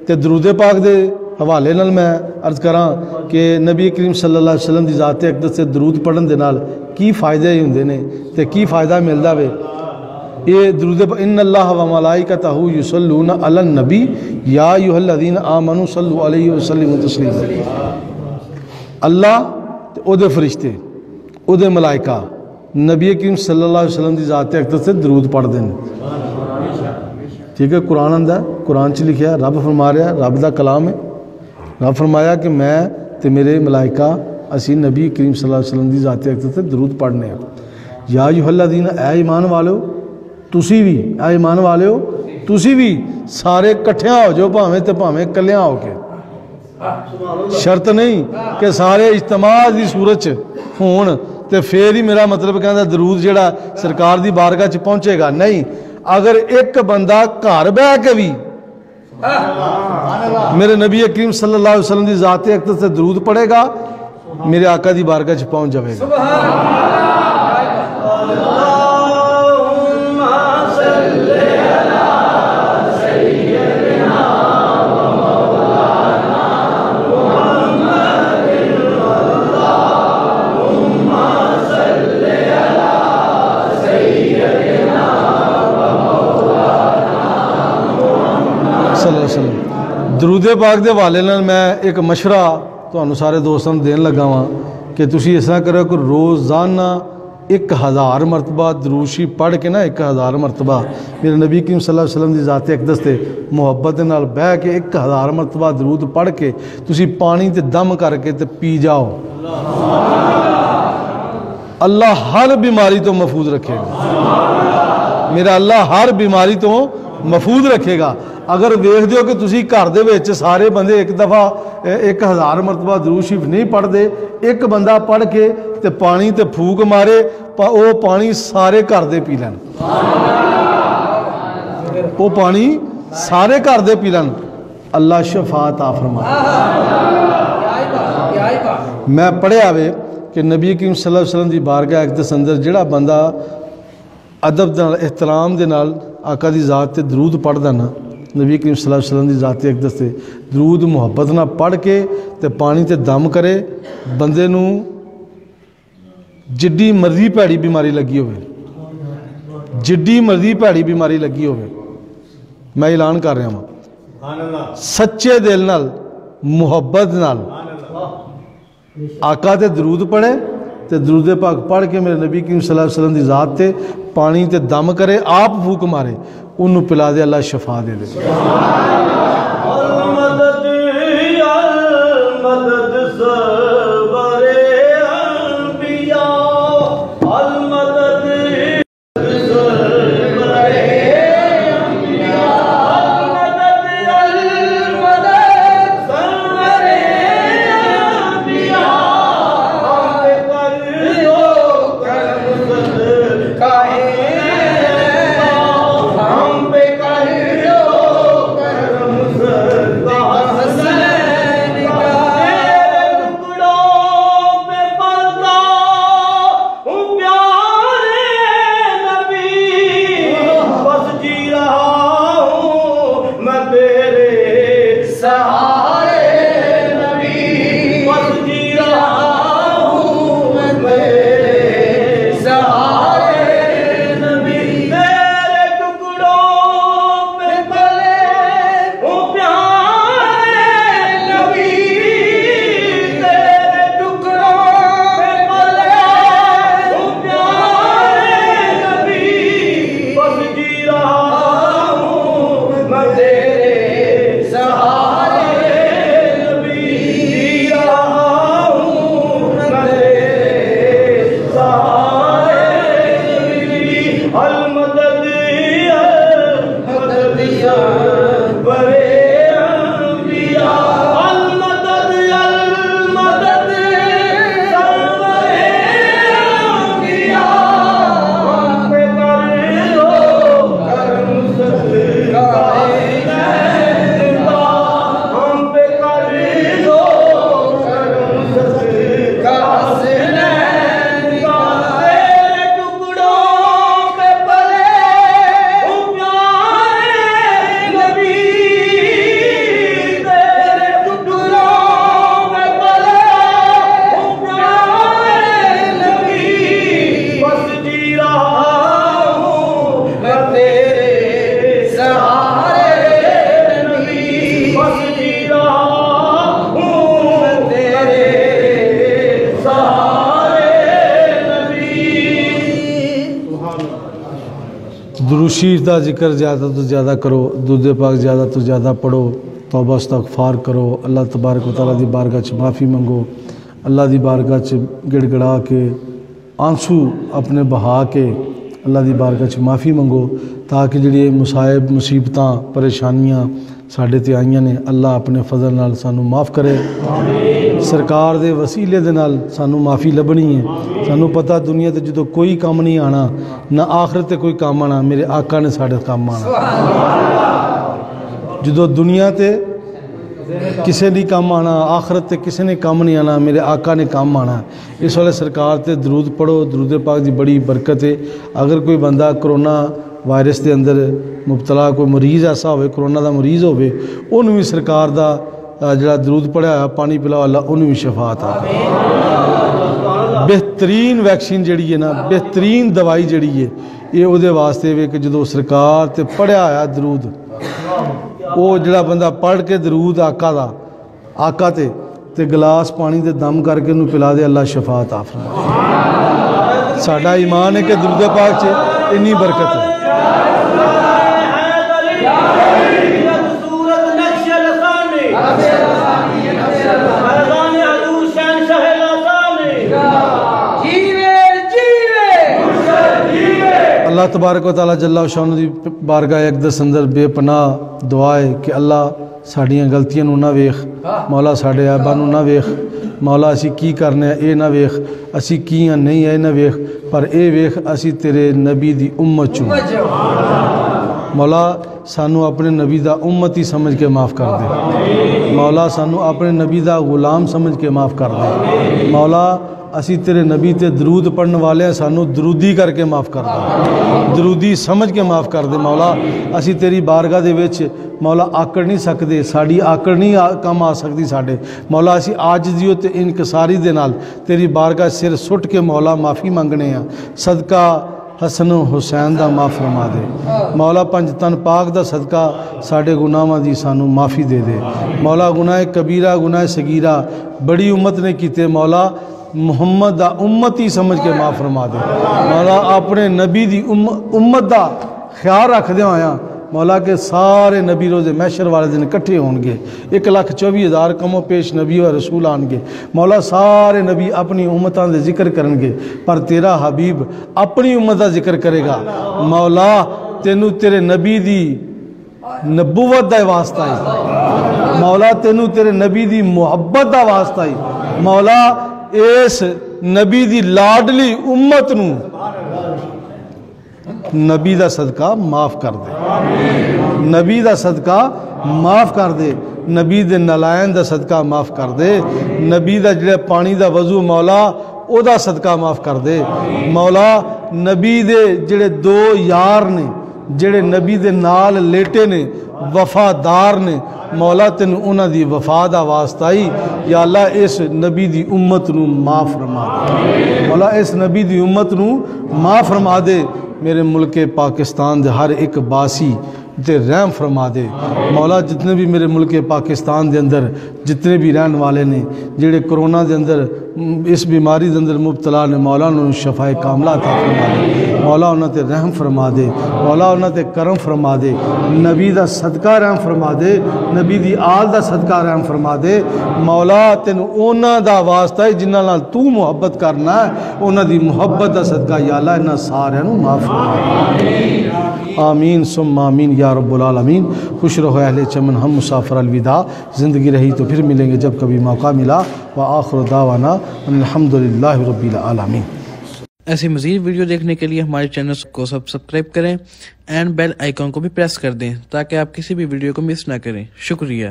تے درود پاک دے حوالے نال میں عرض کراں کہ نبی کریم صلی اللہ علیہ وسلم دی ذات اقدس سے درود پڑھن دے نال کی فائدے ہوندے نے تے کی فائدہ ملدا وے. یہ درود ان اللہ و ملائکتہ یصلون علی النبی یا ایھا الذین آمنوا صلوا علیہ وسلم تسلیما. اللہ تے او دے فرشتے او دے ملائکہ نبی کریم صلی اللہ علیہ وسلم دی ذات اقدس سے درود پڑھ دیں. ٹھیک ہے, قرآن اندر قرآن چ لکھیا ہے, رب فرما رہا ہے, رب دا کلام ہے. رب فرمایا کہ میں تے میرے ملائکہ اسی نبی کریم صلی اللہ علیہ وسلم دی ذات اقدس سے درود پڑھنے ہیں. یا ایھا الذین اے ایمان والو تسی بھی, اے ایمان والو تسی بھی سارے کٹھیاں ہو جو بھاویں تے بھاویں کلیاں ہو کے. شرط نہیں کہ سارے اجتماع دی صورت ہون تے پھر ہی میرا مطلب کہنا درود جڑا سرکار دی بارگاہ چ پہنچے گا. نہیں, اگر ایک بندہ گھر بہ کے بھی میرے نبی کریم صلی اللہ علیہ وسلم دی ذات اقدس سے درود پڑھے گا میرے آقا دی بارگاہ چ پہنچ جائے گا. درود پاک دے حوالے نال میں ایک مشورہ تانوں سارے دوستاں نوں دین لگا واں کہ تسی اس طرح کرو کہ روزانہ 1000 مرتبہ درود شریف پڑھ کے نا 1000 مرتبہ میرے نبی کریم صلی اللہ علیہ وسلم دی ذات اقدس تے محبت نال بہ کے 1000 مرتبہ درود پڑھ کے تسی پانی تے دم کر کے تے پی جاؤ. اللہ ہر بیماری تو محفوظ رکھے گا. میرا اللہ ہر بیماری تو محفوظ رکھے گا. اگر ویکھ دیو کہ تسی گھر دے وچ سارے بندے ایک دفعہ 1000 مرتبہ درود شریف نہیں پڑھ دے, ایک بندہ پڑھ کے تے پانی تے پھوک مارے او پانی سارے گھر دے پی لین, او پانی سارے گھر دے پی لین, اللہ شفا عطا فرمائے. میں پڑھیا وے کہ نبی کریم صلی اللہ علیہ وسلم دی بارگاہ اقدس اندر جڑا بندہ ادب دے نال احترام دے نال آقا دی ذات تے درود پڑھدا نا, نبی کریم صلی اللہ علیہ وسلم دی ذات اقدس تے درود محبت نہ پڑھ کے تے پانی تے دم کرے, بندے نو جڈی مرضی پیڑی بیماری لگی ہوئے, جڈی مرضی پیڑی بیماری لگی ہوئے, میں اعلان کر رہا ہوں سچے دل نال محبت نال آقا تے درود پڑھے تے درود پاک پڑھ کے میرے نبی کریم صلی اللہ علیہ وسلم دی ذات تے پانی تے دم کرے, آپ پھوک مارے, انہوں پلا دے, اللہ شفا دے دے. شریف کا ذکر زیادہ تو زیادہ کرو، درود پاک زیادہ تو زیادہ پڑھو، توبہ استغفار کرو، اللہ تبارک و تعالیٰ دی بارگاہ چ معافی منگو، اللہ دی بارگاہ چ گڑ گڑا کے آنسو اپنے بہا کے اللہ دی بارگاہ چ معافی منگو، تاکہ جڑی مصائب مصیبتاں پریشانیاں ساڈے تے آئیاں نے اللہ اپنے فضل نال سانو معاف کرے، سرکار دے وسیلے دے نال سانو معافی لبنی ہے۔ سانو پتہ دنیا تے جدو کوئی کام نہیں آنا نہ آخرت تے کوئی کام آنا، میرے آقا نے ساڈے کام آنا۔ جدو دنیا تے کسے نہیں کام آنا، آخرت تے کسے نے کام نہیں آنا، میرے آقا نے کام آنا۔ اس والے سرکار تے درود پڑھو، درود پاک دی بڑی برکت ہے۔ اگر کوئی بندہ کرونا وائرس دے اندر مبتلا، کوئی مریض ایسا ہوئے کرونا دا مریض ہوئے، انہوں بھی سرکار دا جڑا درود پڑھا پانی پلاؤ، اللہ انہوں بھی شفا عطا کرے۔ بہترین ویکسین جڑی ہے نا، بہترین دوائی جڑی ہے یہ او دے واسطے وے کہ جدو سرکار تے پڑھیا آیا درود، وہ جڑا بندہ پڑھ کے درود آقا تے گلاس پانی دے دم کر کے انہوں پلا دے، اللہ شفا عطا فرمائے۔ ساڈا ایمان ہے کہ درود پاک چ اتنی برکت ہے۔ اللہ تبارک و تعالیٰ جل شانہ دی بارگاہ اقدس اندر بے پناہ دعا ہے کہ اللہ ساڑیاں غلطیاں نہ ویخ، مولا ساڑے عیباں نہ ویخ، مولا اسی کی کرنے اے نہ ویخ، اسی کیاں نہیں اے نہ ویخ، پر اے ویخ اسی تیرے نبی دی امت چوں، مولا سانو اپنے نبی دا امتی سمجھ کے معاف کر دے، مولا سانو اپنے نبی دا غلام سمجھ کے معاف کر دے، مولا اسی تیرے نبی تے درود پڑھن والے ہیں، سانو درودی کر کے معاف کر دے، درودی سمجھ کے معاف کر دے، مولا اسی تیری بارگاہ دے وچ مولا آکڑ نہیں سکدے، ساڑی آکڑ نہیں کم آ سکتی ساڑے، مولا اسی عاجزی تے انکساری دے نال تیری بارگاہ سر سٹ کے مولا معافی منگنے ہیں، صدقہ حسن و حسین دا معاف فرما دے، مولا پنج تن پاک دا صدقہ ساڑے گناہاں دی سانو معافی دے دے، مولا گناہ کبیرہ گناہ صغیرہ بڑی امت نے کیتے، مولا محمد دا امتی سمجھ کے معاف فرما دے، مولا اپنے نبی دی امت دا خیال رکھ دے آیا، مولا کے سارے نبی روز محشر والے دن کٹھے ہون گے، 1,24,000 کم و پیش نبی و رسول آن گے، مولا سارے نبی اپنی امتاں دے ذکر کرن گے، پر تیرا حبیب اپنی امت دا ذکر کرے گا، مولا تینو تیرے نبی دی نبوت دا واسطہ ہے، مولا تینو تیرے نبی دی محبت دا واسطہ ہے، مولا اس نبی دی لاڈلی امت نو نبی دا صدقہ معاف کر دے، نبی دا صدقہ معاف کر دے، نبی دے نلائن دا صدقہ معاف کر دے، نبی دا جڑے پانی دا وضو مولا او دا صدقہ معاف کر دے، مولا نبی دے جڑے دو یار نے جڑے نبی دے نال لیٹے نے وفادار نے، مولا تین انہاں دی وفا دا واسطہ ہی یا اللہ اس نبی دی امت نو معاف فرما دے، مولا اس نبی دی امت نو معاف فرما دے، میرے ملک پاکستان دے ہر ایک باسی تے رحم فرما دے، مولا جتنے بھی میرے ملک پاکستان دے اندر جتنے بھی رہن والے نے جڑے کرونا دے اندر اس بیماری دے اندر مبتلا نے، مولا انہوں شفا کاملہ عطا فرما دے، مولا انہوں تے رحم فرما دے، مولا انہوں تے کرم فرما دے، نبی دا صدقہ رحم فرما دے، نبی دی آل دا صدقہ رحم فرما دے، مولا تین اونا دا واسطہ ہے جنہ نال تو محبت کرنا ہے، اونا دی محبت دا صدقہ یا اللہ انہا سارے نو معاف فرما دے، آمین ثم آمین یا رب العالمین۔ خوش رہو اہل چمن، ہم مسافر الوداع، زندگی رہی تو پھر ملیں گے جب کبھی موقع ملا، وآخر دعوانا الحمدللہ رب العالمین۔ ایسی مزید ویڈیو دیکھنے کے لیے ہمارے چینل کو سبسکرائب کریں اینڈ بیل آئیکن کو بھی پریس کر دیں تاکہ آپ کسی بھی ویڈیو کو مس نہ کریں۔ شکریہ۔